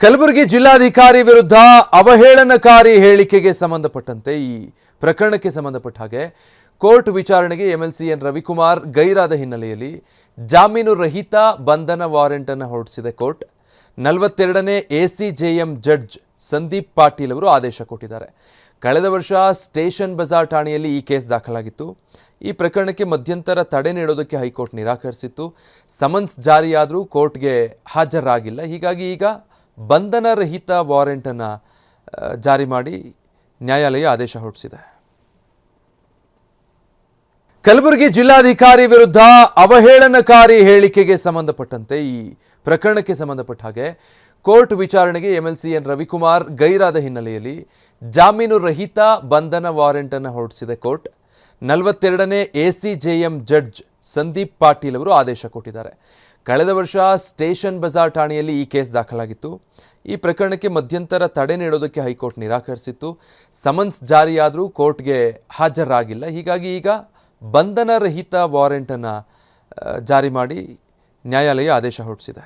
ಕಲಬುರಗಿ ಜಿಲ್ಲಾಧಿಕಾರಿ ವಿರುದ್ಧ ಅವಹೇಳನಕಾರಿ ಹೇಳಿಕೆಗೆ ಸಂಬಂಧಪಟ್ಟಂತೆ ಈ ಪ್ರಕರಣಕ್ಕೆ ಸಂಬಂಧಪಟ್ಟ ಹಾಗೆ ಕೋರ್ಟ್ ವಿಚಾರಣೆಗೆ ಎಂಎಲ್ಸಿ ಎನ್ ರವಿಕುಮಾರ್ ಗೈರಾದ ಹಿನ್ನೆಲೆಯಲ್ಲಿ ಜಾಮೀನು ರಹಿತ ಬಂಧನ ವಾರೆಂಟ್ ಅನ್ನು ಹೊರಡಿಸಿದೆ court. 42ನೇ ACJM judge Sandeep Patil ಅವರು ಆದೇಶ ಕೊಟ್ಟಿದ್ದಾರೆ. ಕಳೆದ ವರ್ಷ ಸ್ಟೇಷನ್ ಬಜಾರ್ ಠಾಣೆಯಲ್ಲಿ ಈ ಕೇಸ್ ದಾಖಲಾಗಿತ್ತು. ಈ ಪ್ರಕರಣಕ್ಕೆ ಮಧ್ಯಂತರ ತಡೆ ನೀಡೋದಕ್ಕೆ ಹೈಕೋರ್ಟ್ ನಿರಾಕರಿಸಿತ್ತು. ಸಮನ್ಸ್ ಜಾರಿಯಾದರೂ ಕೋರ್ಟ್ಗೆ ಹಾಜರಾಗಿಲ್ಲ. ಹೀಗಾಗಿ ಈಗ ಬಂಧನ ರಹಿತ ವಾರೆಂಟ್ ಅನ್ನು ಜಾರಿ ಮಾಡಿ ನ್ಯಾಯಾಲಯ ಆದೇಶ ಹೊರಡಿಸಿದೆ. ಕಲಬುರಗಿ ಜಿಲ್ಲಾಧಿಕಾರಿ ವಿರುದ್ಧ ಅವಹೇಳನಕಾರಿ ಹೇಳಿಕೆಗೆ ಸಂಬಂಧಪಟ್ಟಂತೆ ಈ ಪ್ರಕರಣಕ್ಕೆ ಸಂಬಂಧಪಟ್ಟ ಹಾಗೆ ಕೋರ್ಟ್ ವಿಚಾರಣೆಗೆ ಎಂಎಲ್ಸಿ ಎನ್ ರವಿಕುಮಾರ್ ಗೈರಾದ ಹಿನ್ನೆಲೆಯಲ್ಲಿ ಜಾಮೀನು ರಹಿತ ಬಂಧನ ವಾರೆಂಟ್ ಅನ್ನು ಹೊರಡಿಸಿದೆ court. 42ನೇ ACJM judge Sandeep Patil ಅವರು ಆದೇಶ ಕೊಟ್ಟಿದ್ದಾರೆ. ಕಳೆದ ವರ್ಷ ಸ್ಟೇಷನ್ ಬಜಾರ್ ಠಾಣೆಯಲ್ಲಿ ಈ ಕೇಸ್ ದಾಖಲಾಗಿತ್ತು. ಈ ಪ್ರಕರಣಕ್ಕೆ ಮಧ್ಯಂತರ ತಡೆ ನೀಡೋದಕ್ಕೆ ಹೈಕೋರ್ಟ್ ನಿರಾಕರಿಸಿತ್ತು. ಸಮನ್ಸ್ ಜಾರಿಯಾದರೂ ಕೋರ್ಟ್ಗೆ ಹಾಜರಾಗಿಲ್ಲ. ಹೀಗಾಗಿ ಈಗ ಬಂಧನ ರಹಿತ ವಾರೆಂಟ್ ಅನ್ನು ಜಾರಿ ಮಾಡಿ ನ್ಯಾಯಾಲಯ ಆದೇಶ ಹೊರಡಿಸಿದೆ.